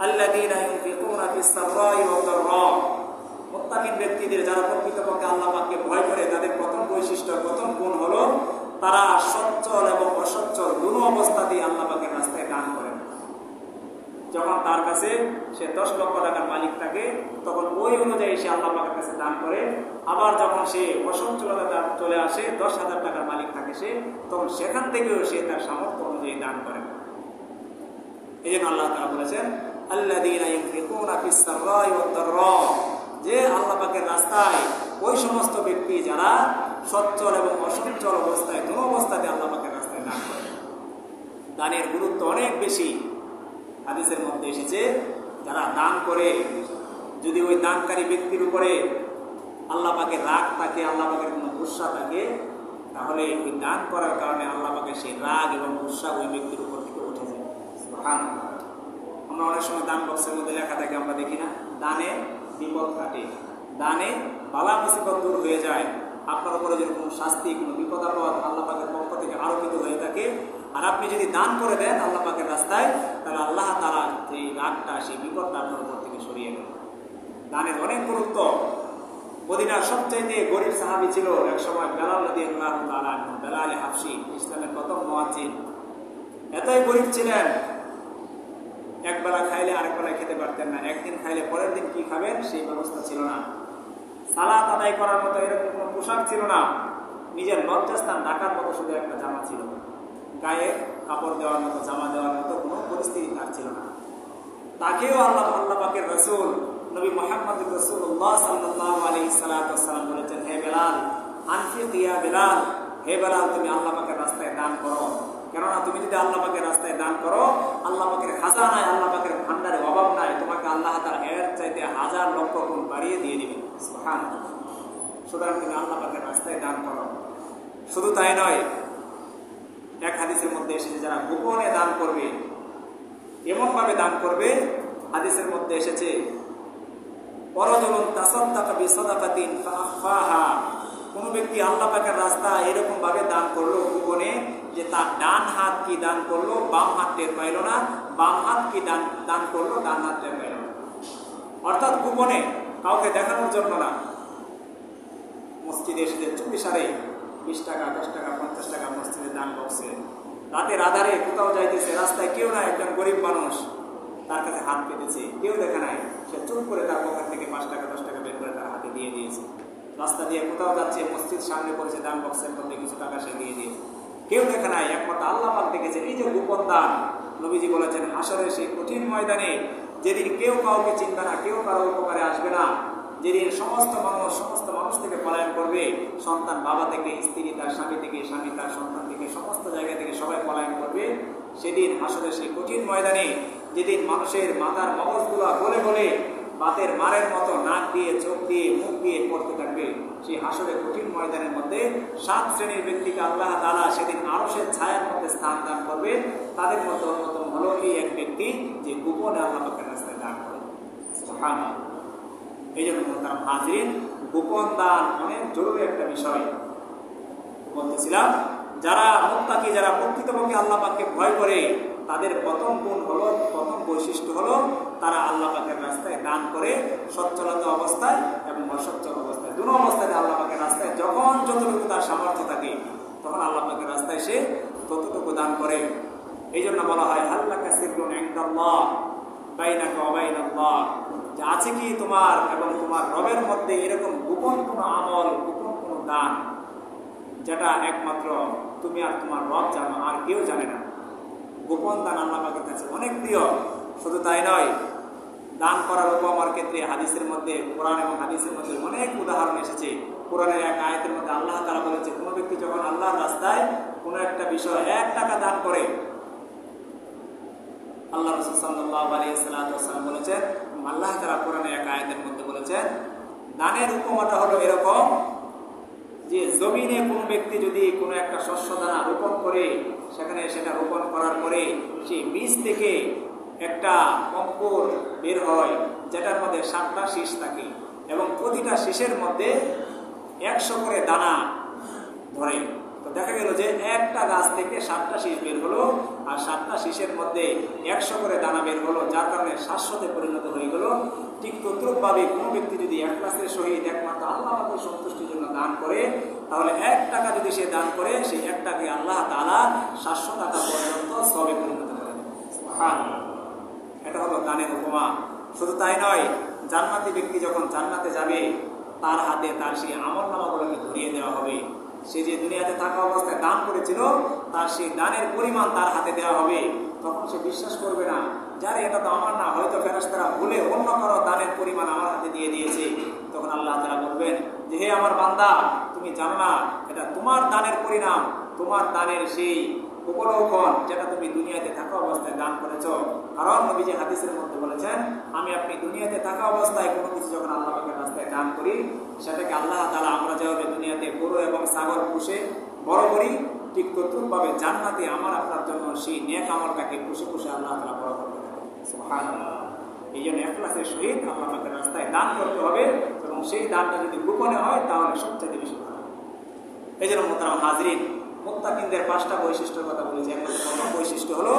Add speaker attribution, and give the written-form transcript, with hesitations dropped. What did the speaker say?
Speaker 1: আল্লাযীনা ইউনফিকুনা ফিস সাররাই ওয়াদ দাররা, মুত্তাকিন ব্যক্তিদের যারা প্রকৃতপক্ষে আল্লাহ পাককে ভয় করে তাদের প্রথম বৈশিষ্ট্য, প্রথম গুণ হলো তারা সচ্ছল এবং অসচ্ছল দুনো অবস্থাতেই আল্লাহ পাকের রাস্তায় দান করে। যখন তার কাছে সে 10 লক্ষ টাকার মালিক থাকে তখন ওই অনুযায়ী সে আল্লাহ পাকের কাছে দান করে। আবার যখন সে অসচ্ছলতা চলে আসে, 10,000 টাকার মালিক থাকে সে, তখন সেখান থেকেও সে তার সামর্থ্য অনুযায়ী দান করে। এই জন্য আল্লাহ তাআলা বলেছেন আল্লাযীনা ইউনফিকুনা ফিস সাররাই ওয়াদ দাররা, যে আল্লাহ পাকের রাস্তায় ওই সমস্ত ব্যক্তি যারা সচ্ছল এবং অসচ্ছল অবস্থায় দুনো অবস্থাতে আল্লাহ পাকের রাস্তায় দান করে। দানের গুরুত্ব অনেক বেশি। হাদিসের মধ্যে এসেছে যারা দান করে, যদি ওই দানকারী ব্যক্তির উপরে আল্লাহ পাকের রাগ থাকে, আল্লাহ পাকের কোনো গুসা থাকে, তাহলে ওই দান করার কারণে আল্লাহ পাকের সেই রাগ এবং গুসা ওই ব্যক্তির উপর থেকে উঠে যায়। সুবহানাল্লাহ। আমরা অনেক সময় দান বক্সের মধ্যে লেখা থাকে, আমরা দেখি না, দানে বিপদ কাটে, দানে বালা মুসিবত দূর হয়ে যায়। আপনার উপরে যদি কোনো শাস্তি, কোনো বিপদ আপদ আল্লাহ পাকের পক্ষ থেকে আরোপিত হয়ে থাকে, আর আপনি যদি দান করে দেন আল্লাহ পাকের রাস্তায়, তাহলে আল্লাহ তাআলা সেই রাগটা, সেই বিপদটা আপনার উপর থেকে সরিয়ে নেন। দানের অনেক গুরুত্ব। মদিনার সবচাইতে গরিব সাহাবী ছিল এক সময় বেলাল রাদিয়াল্লাহু তাআলা আনহু, বেলাল হাবশী, ইসলামের প্রথম মুয়াজ্জিন। এতই গরিব ছিলেন, এক বেলা খাইলে আরেক বেলা খেতে পারতেন না, একদিন খাইলে পরের দিন কি খাবেন সেই ব্যবস্থা ছিল না। সালাত আদায় করার মতো এরকম কোনো পোশাক ছিল না। নিজের লজ্জাস্থান ঢাকার মতো শুধু একটা জামা ছিল, গায়ে কাপড় দেওয়ার মতো, জামা দেওয়ার মতো কোনো পরিস্থিতি তার ছিল না। তাকেও আল্লাহ পাকের রাসূল নবী মুহাম্মদ রাসূলুল্লাহ সাল্লাল্লাহু আলাইহি সাল্লাম বলেছেন, হে বেলাল, আনফিক ইয়া বেলাল, হে বেলাল তুমি আল্লাহ পাকের রাস্তায় দান করো। কেননা তুমি যদি আল্লাহ পাকের রাস্তায় দান করো, আল্লাহ পাকের খাজানায়, আল্লাহ পাকের ভান্ডারে অভাব নাই, তোমাকে আল্লাহ তাআলা এর চাইতে 1000 লক্ষ গুণ বাড়িয়ে দিয়ে দিবেন। সুবহানাল্লাহ। সুতরাং তুমি আল্লাহ পাকের রাস্তায় দান করো। শুধু তাই নয়, এক হাদিসের মধ্যে এসেছে যারা গোপনে দান করবে, এমন ভাবে দান করবে, হাদিসের মধ্যে এসেছে পরজলন তাসাদ্দাকা বিসাদাকাতিন ফাআখাহা, কোন ব্যক্তি আল্লাহ পাকের রাস্তায় এরকম ভাবে দান করলো গোপনে, যে তার ডান হাত কি দান করলো বাম হাত টের পাইল না, বাম হাত কি দান করলো ডান হাত টের পাইল না। অর্থাৎ গোপনে, কাউকে দেখানোর জন্য না। মসজিদে এসে চুপি সারে 20 টাকা, 10 টাকা, 50 টাকা মসজিদে দান বক্সে, রাতের আধারে কোথাও যাইতেছে, রাস্তায় কেউ নাই, একজন গরিব মানুষ তার কাছে হাত পেতেছে, কেউ দেখে নাই, সে চুপ করে তার পকেট থেকে 5 টাকা 10 টাকা বের করে তার হাতে দিয়ে দিয়েছে। রাস্তা দিয়ে কোথাও যাচ্ছে, মসজিদ সামনে পড়েছে, দান বক্সের মধ্যে কিছু টাকা সে দিয়ে দিয়েছে, কেউ দেখে নাই, একমাত্র আল্লাহ পাক দেখেছে। এই যে গোপন দান, নবীজি বলেছেন হাসরের সেই কঠিন ময়দানে যেদিন কেউ কাউকে চিনবে না, কেউ কারো উপকারে আসবে না, যেদিন সমস্ত মানুষ থেকে পলায়ন করবে, সন্তান বাবা থেকে, স্ত্রী তার স্বামী থেকে, স্বামী তার সন্তান থেকে, সমস্ত জায়গা থেকে সবাই পলায়ন করবে, সেদিন হাসরের সেই কঠিন ময়দানে, যেদিন মানুষের মাথার মগজগুলা গলে গলে বাতের মারের মতো নাক দিয়ে, চোখ দিয়ে, মুখ দিয়ে পড়তে থাকবে, সেই হাসরের কঠিন ময়দানের মধ্যে 7 শ্রেণীর ব্যক্তিকে আল্লাহ তাআলা সেদিন আরশের ছায়ার মধ্যে স্থান দান করবে। তাদের মধ্যে অন্যতম হলো এই এক ব্যক্তি যে গোপনে আল্লাহ পাকের রাস্তায় দান করে। সুবহানাল্লাহ। এই জন্য তার হাজিরিন, গোপন দান অনেক জরুরি একটা বিষয়। বলতেছিলাম, যারা মুত্তাকি, যারা প্রকৃতপক্ষে আল্লাহ পাককে ভয় করে, তাদের প্রথম গুণ হলো, প্রথম বৈশিষ্ট্য হলো তারা আল্লাহ পাকের রাস্তায় দান করে, সচ্ছলতা অবস্থায় এবং অসচ্ছল অবস্থায়, দুটো অবস্থায় আল্লাহ পাকের রাস্তায় যখন যতটুকু তার সামর্থ্য থাকে তখন আল্লাহ পাকের রাস্তায় সে ততটুকু দান করে। এই জন্য বলা হয় হাল্লাকা সিররুন ইনদাল্লাহ বাইনাকা ওয়া বাইনাল্লাহ, যে আছে কি তোমার এবং তোমার রবের মধ্যে এরকম গোপন কোনো আমল, গোপন কোনো দান, যেটা একমাত্র তুমি আর তোমার রব জানো, আর কেউ জানে না। গোপন দান আল্লাহ পাকের কাছে অনেক প্রিয়। শুধু তাই নয়, দান করার উপমার ক্ষেত্রে হাদিসের মধ্যে, কোরআন এবং হাদিসের মধ্যে অনেক উদাহরণ এসেছে। কোরআনের এক আয়াতের মধ্যে আল্লাহ তাআলা বলেছে, কোনো ব্যক্তি যখন আল্লাহর রাস্তায় কোনো একটা বিষয় 1 টাকা দান করে, আল্লাহ রাসূল সাল্লাল্লাহু আলাইহি ওয়াসাল্লাম বলেছেন, আল্লাহ তাআলা কোরআনের এক আয়াতের মধ্যে বলেছেন, দানের উপমাটা হলো এরকম যে জমিনে কোনো ব্যক্তি যদি কোনো একটা শস্য দানা রোপণ করে, সেখানে সেটা রোপণ করার পরে সেই বীজ থেকে একটা অঙ্কুর বের হয়, যেটার মধ্যে 7টা শীষ থাকে এবং প্রতিটা শীষের মধ্যে 100 করে দানা ধরে। তো দেখা গেল যে একটা গাছ থেকে 7টা শীষ বের হলো, আর 7টা শীষের মধ্যে 100 করে দানা বের হলো, যার কারণে 700-তে পরিণত হয়ে গেল। ঠিক তদ্রূপভাবে কোনো ব্যক্তি যদি ইখলাসের সহিত একমাত্র আল্লাহ পাকের সন্তুষ্টির জন্য দান করে, তাহলে 1 টাকা যদি সে দান করে, সেই 1 টাকাকে আল্লাহ তাআলা 700 টাকা পর্যন্ত সওয়াবে পরিণত করেন। সুবহানাল্লাহ। এটা হলো দানের উপমা। শুধু তাই নয়, জান্নাতি ব্যক্তি যখন জান্নাতে যাবে, তার হাতে তার সেই আমলনামাগুলোকে ধরিয়ে দেওয়া হবে। সে যে দুনিয়াতে থাকা অবস্থায় দান করেছিল, তার সেই দানের পরিমাণ তার হাতে দেওয়া হবে। তখন সে বিশ্বাস করবে না, যারে এটা তো আমার না, হয়তো ফেরেশতারা ভুলে অন্য কারো দানের পরিমাণ আমার হাতে দিয়ে দিয়েছে। তখন আল্লাহ তাআলা বলবেন যে, হে আমার বান্দা, তুমি জানো না এটা তোমার দানের পরিণাম, তোমার দানের সেই উপলক্ষণ যেটা তুমি দুনিয়াতে থাকা অবস্থায় দান করেছো। কারণ নবীজি হাদিসের মধ্যে বলেছেন, আমি আপনি দুনিয়াতে থাকা অবস্থায় কোনো কিছু যখন আল্লাহ পাকের রাস্তায় দান করি, সেটাকে আল্লাহ তাআলা আমরা যেভাবে দুনিয়াতে গরু এবং ছাগল পুষে বড় করি, ঠিক তদ্রূপভাবে জান্নাতে আমার আপনার জন্য সেই নেক আমলটাকে পুষে পুষে আল্লাহ তাআলা বড় করতে থাকেন। সুবহানাল্লাহ। এই জন্য ইখলাসের সহিত আল্লাহ পাকের রাস্তায় দান করতে হবে, এবং সেই দানটা যদি গোপনে হয় তাহলে সবচেয়ে বেশি ভালো। এই জন্য মোহতারাম হাজরিন, মুত্তাকিনদের 5টা বৈশিষ্ট্যের কথা বলেছি। প্রথম বৈশিষ্ট্য হলো